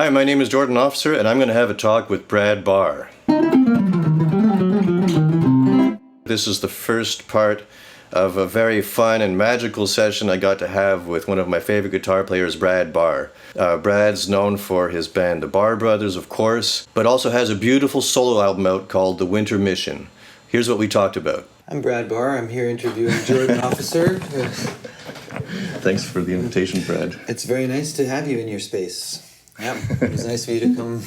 Hi, my name is Jordan Officer, and I'm going to have a talk with Brad Barr. This is the first part of a very fun and magical session I got to have with one of my favorite guitar players, Brad Barr. Brad's known for his band, the Barr Brothers, of course, but also has a beautiful solo album out called The Winter Mission. Here's what we talked about. I'm Brad Barr. I'm here interviewing Jordan Officer. Thanks for the invitation, Brad. It's very nice to have you in your space. Yeah, it was nice for you to come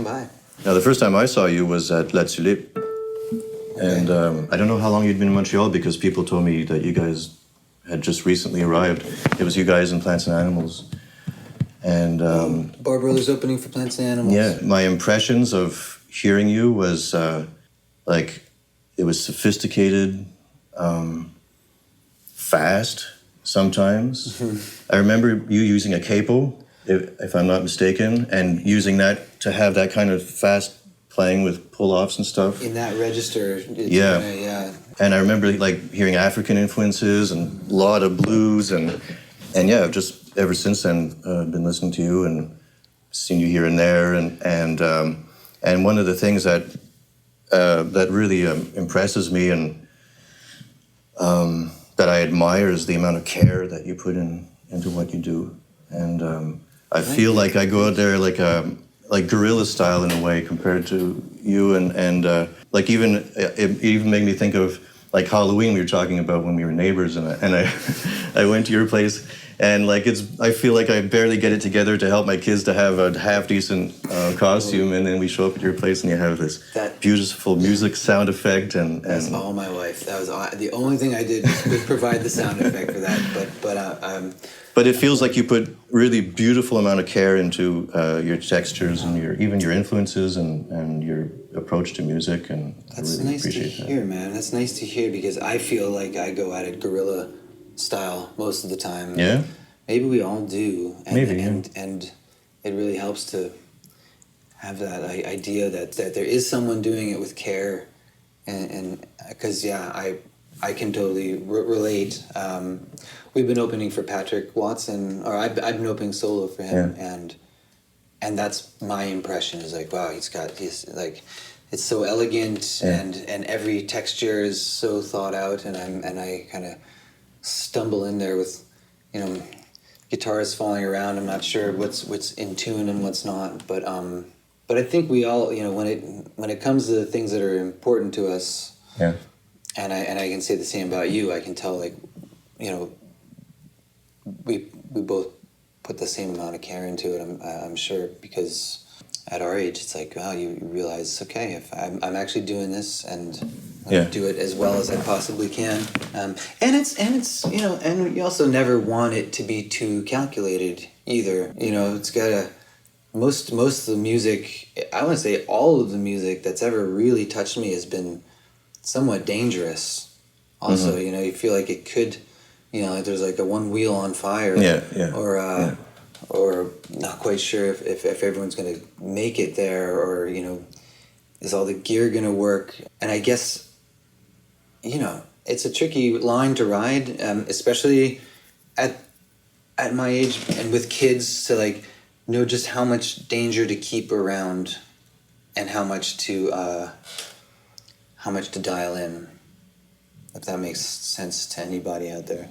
by. Now, the first time I saw you was at La Tulipe. And I don't know how long you'd been in Montreal because people told me that you guys had just recently arrived. It was you guys and Plants and Animals. And Barr Brothers opening for Plants and Animals. Yeah, my impressions of hearing you was like it was sophisticated, fast sometimes. Mm-hmm. I remember you using a capo, if I'm not mistaken, and using that to have that kind of fast playing with pull-offs and stuff. In that register. Yeah. Yeah. And I remember like hearing African influences and a lot of blues and yeah, I've just ever since then been listening to you and seen you here and there and one of the things that really impresses me and that I admire is the amount of care that you put into what you do. And I feel like I go out there like guerrilla style in a way compared to you and like it even made me think of like Halloween we were talking about when we were neighbors and I went to your place and like I feel like I barely get it together to help my kids to have a half decent costume and then we show up at your place and you have this beautiful music sound effect and that's all my wife. That was the only thing I did was provide the sound effect for that but it feels like you put really beautiful amount of care into your textures and even your influences and your approach to music and that's I really nice to hear, man. That's nice to hear because I feel like I go at it guerrilla style most of the time. Yeah? Maybe we all do. And it really helps to have that idea that there is someone doing it with care and because I can totally relate. We've been opening for Patrick Watson, or I've been opening solo for him, and that's my impression is like, wow, he's like, it's so elegant and every texture is so thought out, and I kind of stumble in there with, guitars falling around. I'm not sure what's in tune and what's not, but I think we all, when it comes to the things that are important to us, and I can say the same about you. I can tell, like, we both put the same amount of care into it. I'm sure because at our age, it's like, wow, you realize, okay, if I'm actually doing this and do it as well as I possibly can. And it's and you also never want it to be too calculated either. It's got most of the music. I want to say all of the music that's ever really touched me has been somewhat dangerous. Also, mm-hmm. You feel like it could, like there's like a one wheel on fire, or not quite sure if everyone's gonna make it there, or is all the gear gonna work? And I guess, it's a tricky line to ride, especially at my age and with kids, to like know just how much danger to keep around, and how much to dial in, if that makes sense to anybody out there.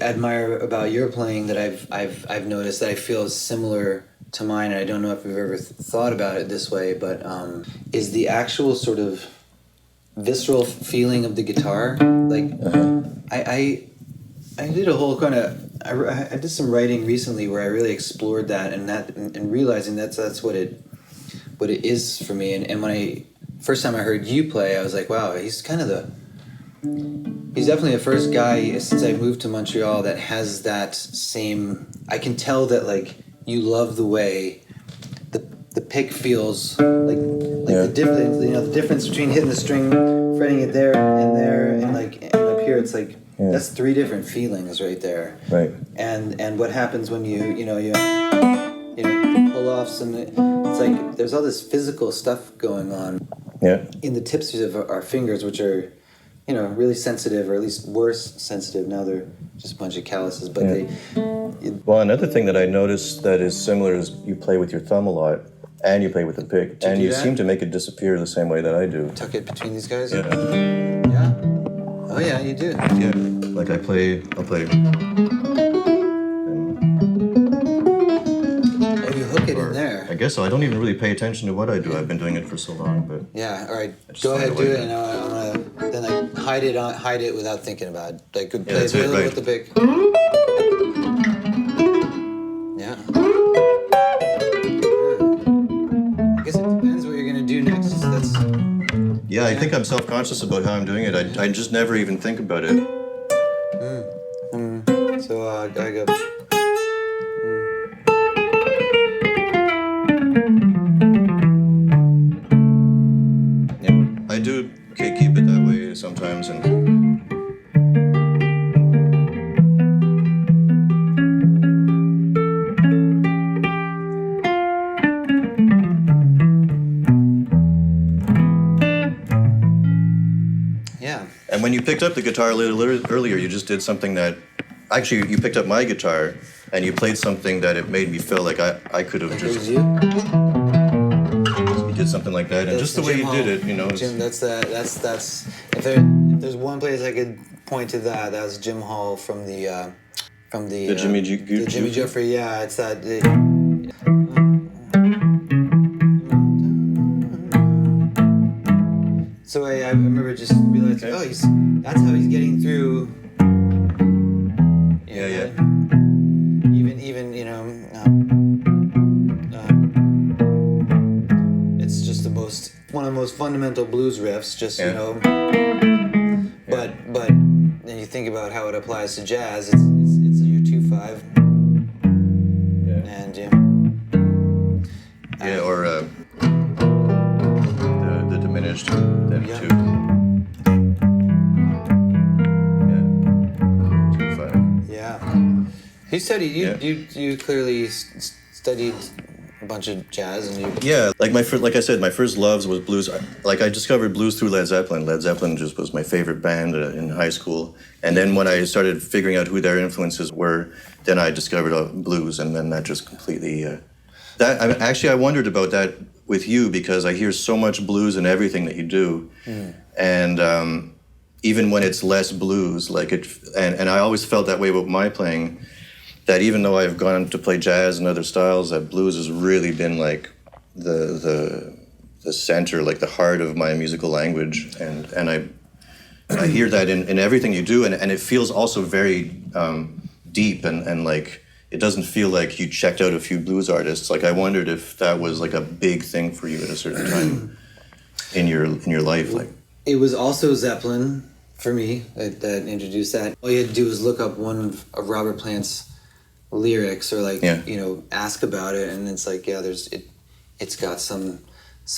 admire about your playing that I've noticed that I feel is similar to mine, and I don't know if you've ever thought about it this way, but is the actual sort of visceral feeling of the guitar. Like I did a whole kind of I did some writing recently where I really explored that and realizing that's what it is for me. And when I first time I heard you play, I was like, wow, he's definitely the first guy since I moved to Montreal that has that same. I can tell that like you love the way the pick feels like the difference. You know, the difference between hitting the string, fretting it there, and up here, it's like that's three different feelings right there. Right. And what happens when you pull off some. It's like there's all this physical stuff going on. Yeah. In the tips of our fingers, which are, really sensitive, or at least worse sensitive. Now they're just a bunch of calluses, but Well, another thing that I noticed that is similar is you play with your thumb a lot, and you play with the pick, and you seem to make it disappear the same way that I do. Tuck it between these guys. Yeah. Yeah. Oh yeah, you do. Yeah. Like I'll play. You hook it in there. I guess so. I don't even really pay attention to what I do. I've been doing it for so long, but yeah. All right, go ahead, do it, and I'm gonna then hide it without thinking about it. Like play a little with the pick. Yeah. I guess it depends what you're gonna do next. Yeah, I think I'm self-conscious about how I'm doing it. I just never even think about it. So I go. I do keep it that way sometimes, and yeah. And when you picked up the guitar a little earlier, you just did something that actually you picked up my guitar and you played something that it made me feel like I could have just. You did something like that, and just the way you did it, Jim, that's if there's one place I could point to that's Jim Hall from the Jimmy the Jimmy Jeffrey. Yeah, it's that. So I remember just realizing, that's how he's getting through. Yeah. Even it's just one of the most fundamental blues riffs. But then you think about how it applies to jazz. It's your 2/5. And or the diminished then 2. Yeah. 2/5. Yeah. You studied. You clearly studied a bunch of jazz, and you. Yeah, like I said, my first loves was blues. Like I discovered blues through Led Zeppelin. Led Zeppelin just was my favorite band in high school. And then when I started figuring out who their influences were, then I discovered blues, and then that just completely. I wondered about that with you because I hear so much blues in everything that you do, and even when it's less blues, and I always felt that way about my playing. That even though I've gone to play jazz and other styles, that blues has really been like the center, like the heart of my musical language, and I hear that in everything you do, and it feels also very deep and like it doesn't feel like you checked out a few blues artists. Like I wondered if that was like a big thing for you at a certain time in your life. Like it was also Zeppelin for me that introduced that. All you had to do was look up one of Robert Plant's lyrics or ask about it, and it's like it's got some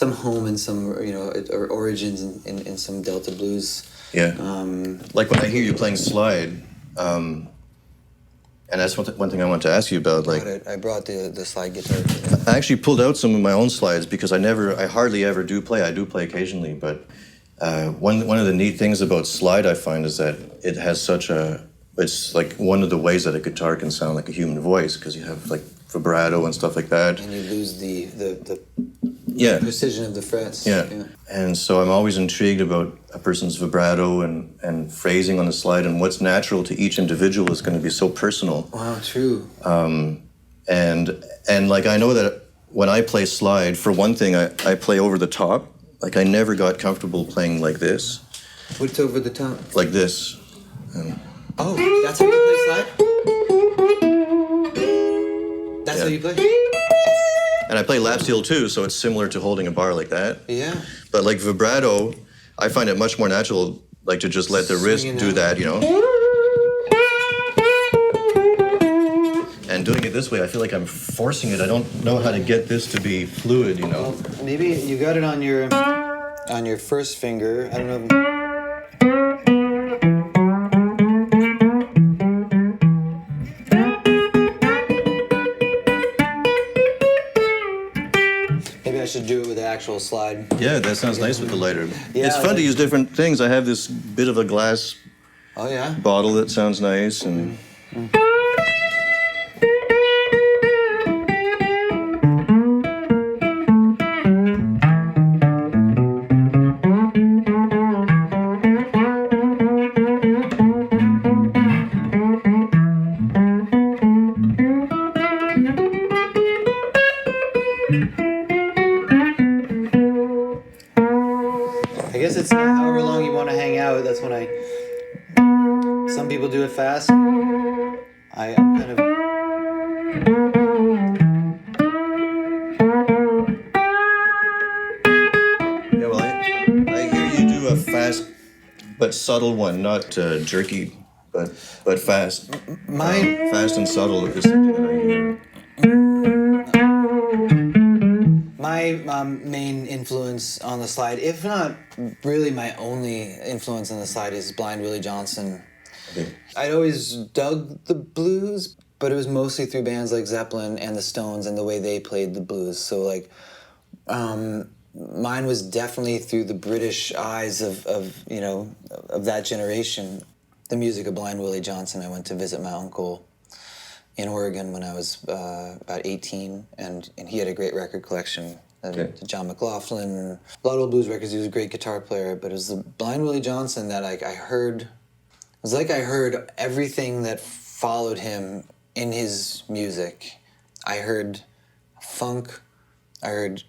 home and some or origins in some Delta blues. Like when I hear you playing slide, and that's one thing I want to ask you about. Like I brought the slide guitar. I actually pulled out some of my own slides because I hardly ever do play. I do play occasionally, but one of the neat things about slide I find is that it has it's like one of the ways that a guitar can sound like a human voice because you have like vibrato and stuff like that. And you lose the Yeah. precision of the frets. Yeah. And so I'm always intrigued about a person's vibrato and phrasing on the slide, and what's natural to each individual is going to be so personal. Wow, true. And like, I know that when I play slide, for one thing, I play over the top. Like, I never got comfortable playing like this. What's over the top? Like this. Oh, that's how you play slide? That's how you play? And I play lap steel too, so it's similar to holding a bar like that. Yeah. But like vibrato, I find it much more natural, like to just let the wrist do that, you know? And doing it this way, I feel like I'm forcing it. I don't know how to get this to be fluid, you know? Well, maybe you got it on your first finger. I don't know. Maybe I should do it with the actual slide. Yeah, that sounds nice with the lighter. Yeah, it's fun to use different things. I have this bit of a glass bottle that sounds nice, and I guess it's however long you want to hang out. That's when some people do it fast. I'm kind of. yeah, well, I hear you do a fast but subtle one, not jerky, but fast. Fast and subtle is something that I hear. My main influence on the slide, if not really my only influence on the slide, is Blind Willie Johnson. Okay. I'd always dug the blues, but it was mostly through bands like Zeppelin and the Stones and the way they played the blues. So like, mine was definitely through the British eyes of that generation. The music of Blind Willie Johnson. I went to visit my uncle in Oregon when I was about 18, and he had a great record collection. John McLaughlin, a lot of old blues records. He was a great guitar player, but it was the Blind Willie Johnson that I heard. It was like I heard everything that followed him in his music. I heard funk, I heard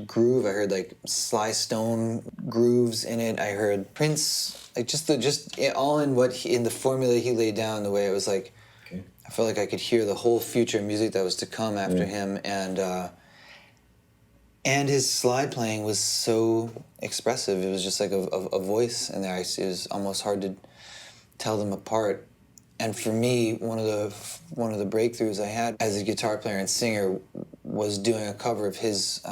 groove, I heard like Sly Stone grooves in it. I heard Prince, like just all in in the formula he laid down. The way it was like. I felt like I could hear the whole future music that was to come after him, and his slide playing was so expressive. It was just like a voice in there. It was almost hard to tell them apart. And for me, one of the breakthroughs I had as a guitar player and singer was doing a cover of his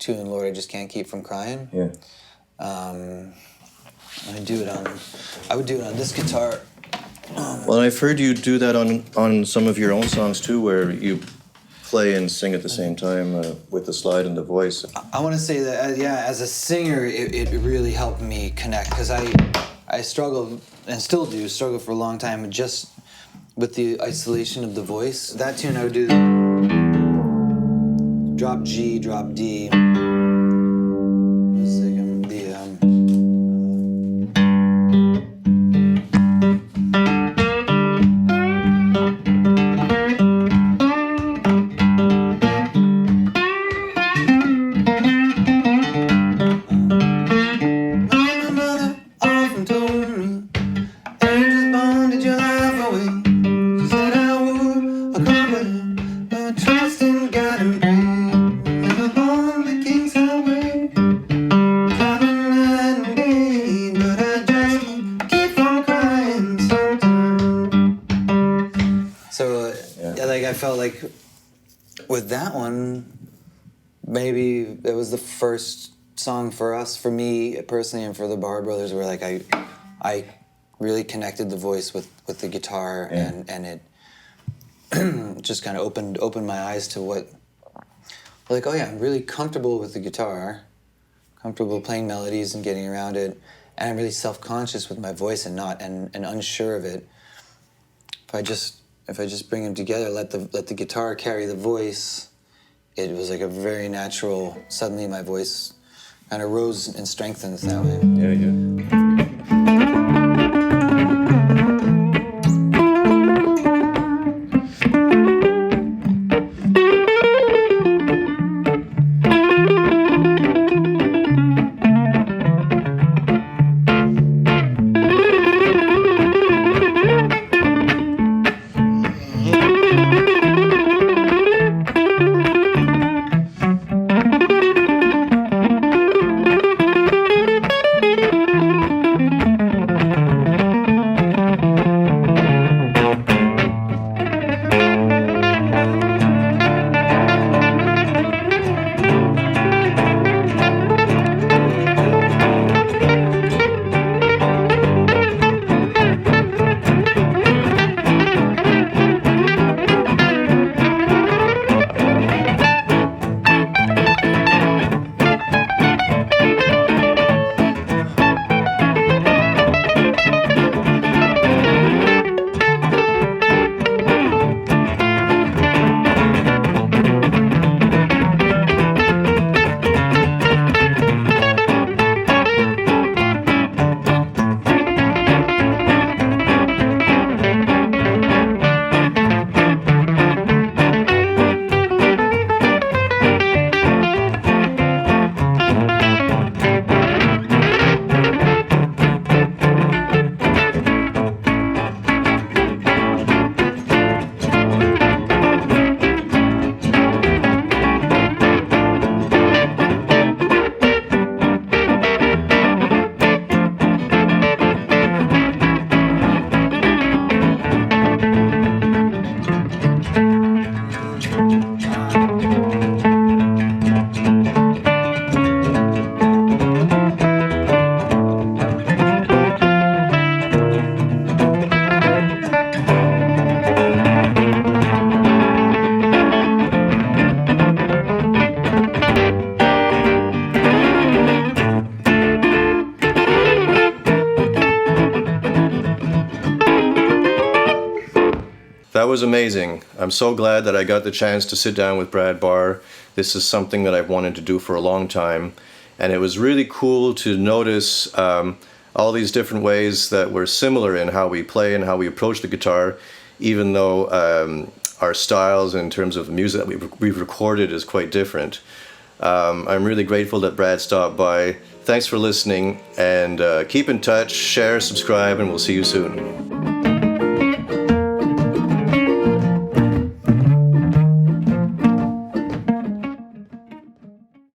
tune, "Lord, I Just Can't Keep From Crying." Yeah. I would do it on this guitar. Well, I've heard you do that on some of your own songs too, where you play and sing at the same time with the slide and the voice. I want to say that, as a singer, it really helped me connect, because I struggled, and still do, struggle for a long time just with the isolation of the voice. That tune I would do drop G, drop D. I felt like with that one, maybe it was the first song for us, for me personally, and for the Barr Brothers, where like I really connected the voice with the guitar, and it just kind of opened my eyes to what, like, oh yeah, I'm really comfortable with the guitar, comfortable playing melodies and getting around it, and I'm really self-conscious with my voice and unsure of it. If I just bring them together, let the guitar carry the voice, it was like a very natural, suddenly my voice kind of rose and strengthened that way. Yeah, yeah. That was amazing. I'm so glad that I got the chance to sit down with Brad Barr. This is something that I've wanted to do for a long time. And it was really cool to notice all these different ways that we're similar in how we play and how we approach the guitar, even though our styles in terms of the music that we've recorded is quite different. I'm really grateful that Brad stopped by. Thanks for listening, and keep in touch, share, subscribe, and we'll see you soon.